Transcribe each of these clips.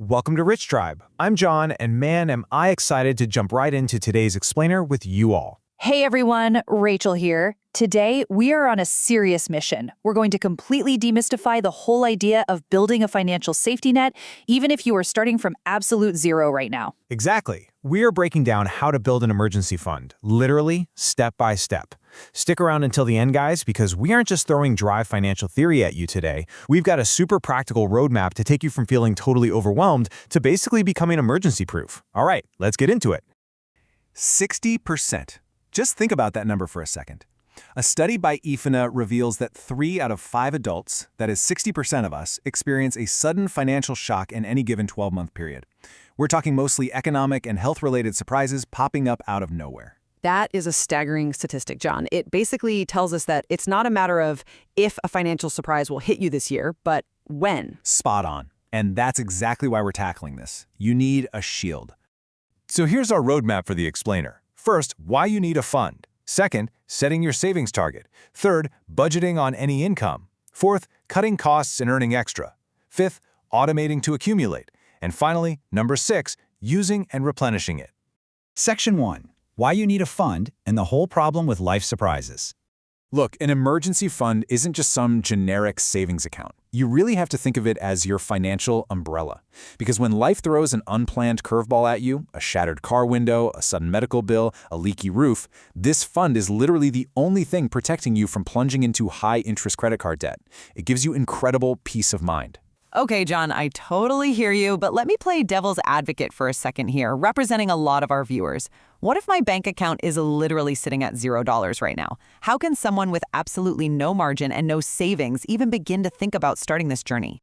Welcome to Rich Tribe. I'm John, and man, am I excited to jump right into today's explainer with you all. Hey everyone, Rachel here. Today, we are on a serious mission. We're going to completely demystify the whole idea of building a financial safety net, even if you are starting from absolute zero right now. Exactly. We are breaking down how to build an emergency fund, literally step by step. Stick around until the end, guys, because we aren't just throwing dry financial theory at you today. We've got a super practical roadmap to take you from feeling totally overwhelmed to basically becoming emergency-proof. All right, let's get into it. 60%. Just think about that number for a second. A study by IFNA reveals that 3 out of 5 adults, that is 60% of us, experience a sudden financial shock in any given 12-month period. We're talking mostly economic and health-related surprises popping up out of nowhere. That is a staggering statistic, John. It basically tells us that it's not a matter of if a financial surprise will hit you this year, but when. Spot on. And that's exactly why we're tackling this. You need a shield. So here's our roadmap for the explainer. First, why you need a fund. Second, setting your savings target. Third, budgeting on any income. Fourth, cutting costs and earning extra. Fifth, automating to accumulate. And finally, number 6, using and replenishing it. Section 1. Why you need a fund and the whole problem with life surprises. Look, an emergency fund isn't just some generic savings account. You really have to think of it as your financial umbrella. Because when life throws an unplanned curveball at you, a shattered car window, a sudden medical bill, a leaky roof, this fund is literally the only thing protecting you from plunging into high-interest credit card debt. It gives you incredible peace of mind. Okay, John, I totally hear you, but let me play devil's advocate for a second here, representing a lot of our viewers. What if my bank account is literally sitting at $0 right now? How can someone with absolutely no margin and no savings even begin to think about starting this journey?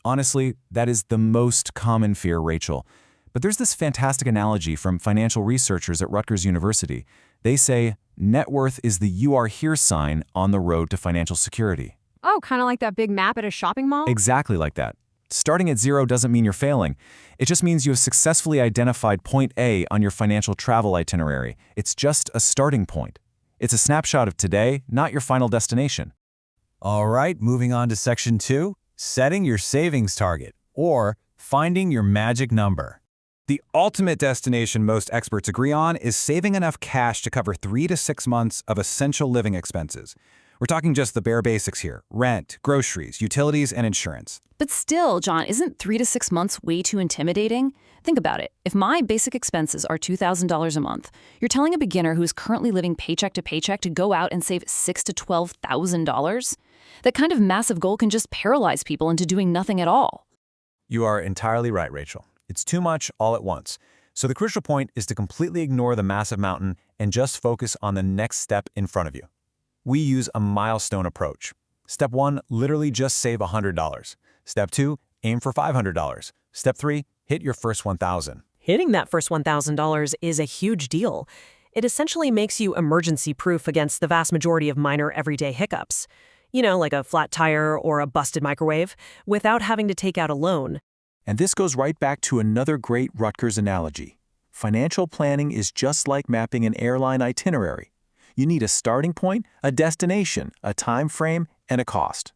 Honestly, that is the most common fear, Rachel. But there's this fantastic analogy from financial researchers at Rutgers University. They say, net worth is the "you are here" sign on the road to financial security. Oh, kind of like that big map at a shopping mall? Exactly like that. Starting at 0 doesn't mean you're failing. It just means you have successfully identified point A on your financial travel itinerary. It's just a starting point. It's a snapshot of today, not your final destination. All right, moving on to Section 2, setting your savings target, or finding your magic number. The ultimate destination most experts agree on is saving enough cash to cover 3 to 6 months of essential living expenses. We're talking just the bare basics here: rent, groceries, utilities, and insurance. But still, John, isn't 3 to 6 months way too intimidating? Think about it. If my basic expenses are $2,000 a month, you're telling a beginner who's currently living paycheck to paycheck to go out and save $6,000 to $12,000? That kind of massive goal can just paralyze people into doing nothing at all. You are entirely right, Rachel. It's too much all at once. So the crucial point is to completely ignore the massive mountain and just focus on the next step in front of you. We use a milestone approach. Step 1, literally just save $100. Step 2, aim for $500. Step 3, hit your first $1,000. Hitting that first $1,000 is a huge deal. It essentially makes you emergency-proof against the vast majority of minor everyday hiccups. You know, like a flat tire or a busted microwave, without having to take out a loan. And this goes right back to another great Rutgers analogy. Financial planning is just like mapping an airline itinerary. You need a starting point, a destination, a time frame, and a cost.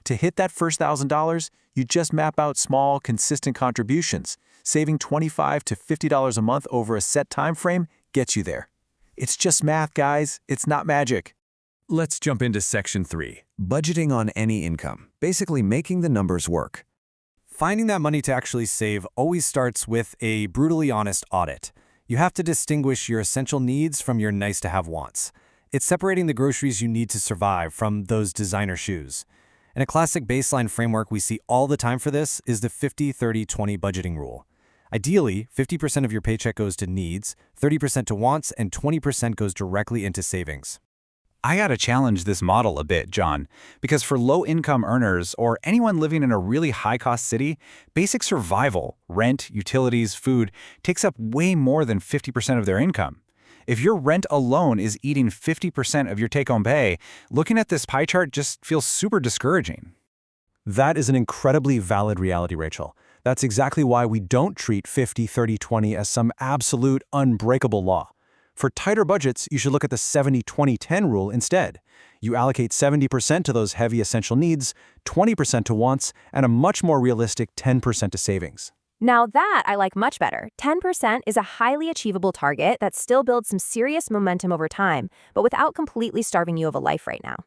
To hit that first $1,000, you just map out small, consistent contributions. Saving $25 to $50 a month over a set time frame gets you there. It's just math, guys. It's not magic. Let's jump into Section 3, budgeting on any income, basically making the numbers work. Finding that money to actually save always starts with a brutally honest audit. You have to distinguish your essential needs from your nice-to-have wants. It's separating the groceries you need to survive from those designer shoes. And a classic baseline framework we see all the time for this is the 50-30-20 budgeting rule. Ideally, 50% of your paycheck goes to needs, 30% to wants, and 20% goes directly into savings. I gotta challenge this model a bit, John, because for low-income earners or anyone living in a really high-cost city, basic survival, rent, utilities, food, takes up way more than 50% of their income. If your rent alone is eating 50% of your take-home pay, looking at this pie chart just feels super discouraging. That is an incredibly valid reality, Rachel. That's exactly why we don't treat 50-30-20 as some absolute unbreakable law. For tighter budgets, you should look at the 70-20-10 rule instead. You allocate 70% to those heavy essential needs, 20% to wants, and a much more realistic 10% to savings. Now that I like much better. 10% is a highly achievable target that still builds some serious momentum over time, but without completely starving you of a life right now.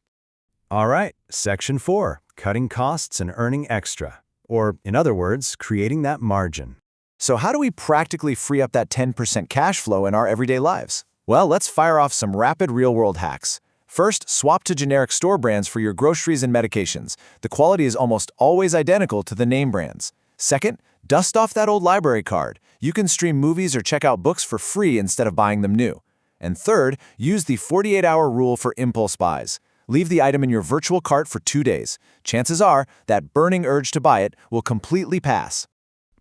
All right, Section 4, cutting costs and earning extra. Or, in other words, creating that margin. So how do we practically free up that 10% cash flow in our everyday lives? Well, let's fire off some rapid real-world hacks. First, swap to generic store brands for your groceries and medications. The quality is almost always identical to the name brands. Second, dust off that old library card. You can stream movies or check out books for free instead of buying them new. And third, use the 48-hour rule for impulse buys. Leave the item in your virtual cart for 2 days. Chances are that burning urge to buy it will completely pass.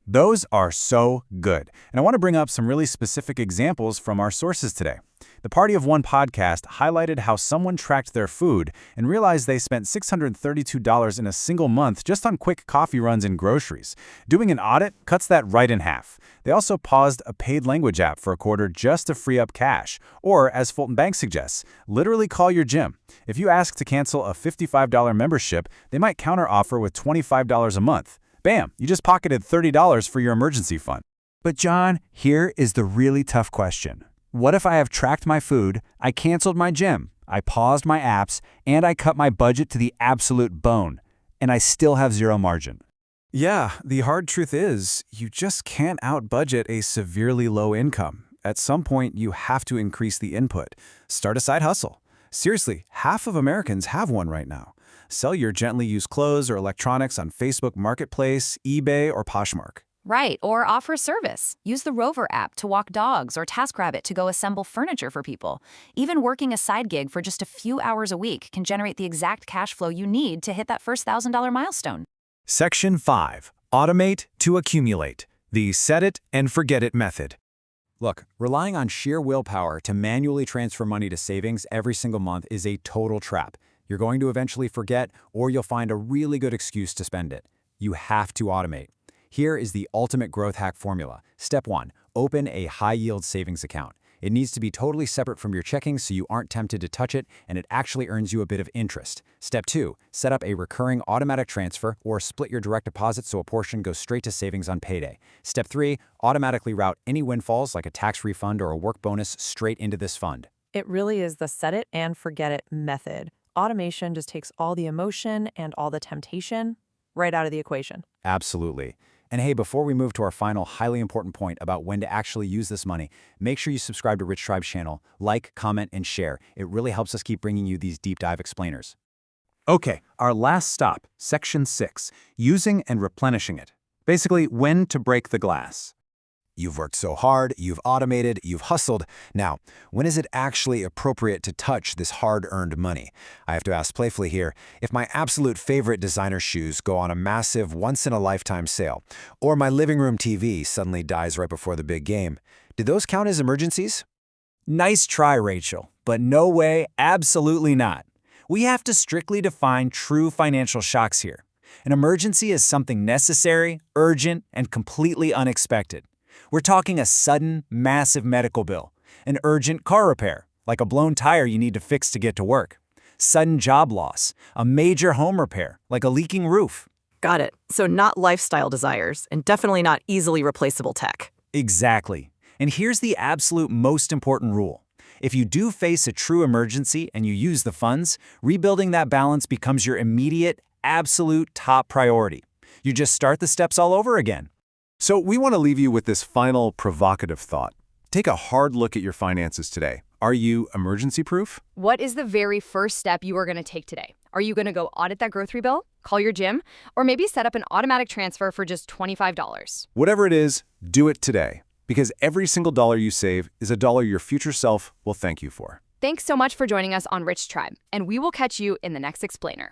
Those are so good. And I want to bring up some really specific examples from our sources today. The Party of One podcast highlighted how someone tracked their food and realized they spent $632 in a single month just on quick coffee runs and groceries. Doing an audit cuts that right in half. They also paused a paid language app for a quarter just to free up cash. Or, as Fulton Bank suggests, literally call your gym. If you ask to cancel a $55 membership, they might counteroffer with $25 a month. Bam, you just pocketed $30 for your emergency fund. But John, here is the really tough question. What if I have tracked my food, I canceled my gym, I paused my apps, and I cut my budget to the absolute bone, and I still have zero margin? Yeah, the hard truth is, you just can't out-budget a severely low income. At some point, you have to increase the input. Start a side hustle. Seriously, half of Americans have one right now. Sell your gently used clothes or electronics on Facebook Marketplace, eBay, or Poshmark. Right, or offer a service. Use the Rover app to walk dogs or TaskRabbit to go assemble furniture for people. Even working a side gig for just a few hours a week can generate the exact cash flow you need to hit that first $1,000 milestone. Section 5. Automate to accumulate. The set it and forget it method. Look, relying on sheer willpower to manually transfer money to savings every single month is a total trap. You're going to eventually forget, or you'll find a really good excuse to spend it. You have to automate. Here is the ultimate growth hack formula. Step 1, open a high-yield savings account. It needs to be totally separate from your checking so you aren't tempted to touch it and it actually earns you a bit of interest. Step 2, set up a recurring automatic transfer or split your direct deposit so a portion goes straight to savings on payday. Step 3, automatically route any windfalls like a tax refund or a work bonus straight into this fund. It really is the set it and forget it method. Automation just takes all the emotion and all the temptation right out of the equation. Absolutely. And hey, before we move to our final highly important point about when to actually use this money, make sure you subscribe to Rich Tribe's channel, like, comment, and share. It really helps us keep bringing you these deep dive explainers. Okay, our last stop, Section 6, using and replenishing it. Basically, when to break the glass. You've worked so hard, you've automated, you've hustled. Now, when is it actually appropriate to touch this hard-earned money? I have to ask playfully here, if my absolute favorite designer shoes go on a massive once-in-a-lifetime sale, or my living room TV suddenly dies right before the big game, do those count as emergencies? Nice try, Rachel, but no way, absolutely not. We have to strictly define true financial shocks here. An emergency is something necessary, urgent, and completely unexpected. We're talking a sudden, massive medical bill, an urgent car repair, like a blown tire you need to fix to get to work, sudden job loss, a major home repair, like a leaking roof. Got it. So not lifestyle desires, and definitely not easily replaceable tech. Exactly. And here's the absolute most important rule. If you do face a true emergency and you use the funds, rebuilding that balance becomes your immediate, absolute top priority. You just start the steps all over again. So we want to leave you with this final provocative thought. Take a hard look at your finances today. Are you emergency-proof? What is the very first step you are going to take today? Are you going to go audit that grocery bill, call your gym, or maybe set up an automatic transfer for just $25? Whatever it is, do it today. Because every single dollar you save is a dollar your future self will thank you for. Thanks so much for joining us on Rich Tribe, and we will catch you in the next explainer.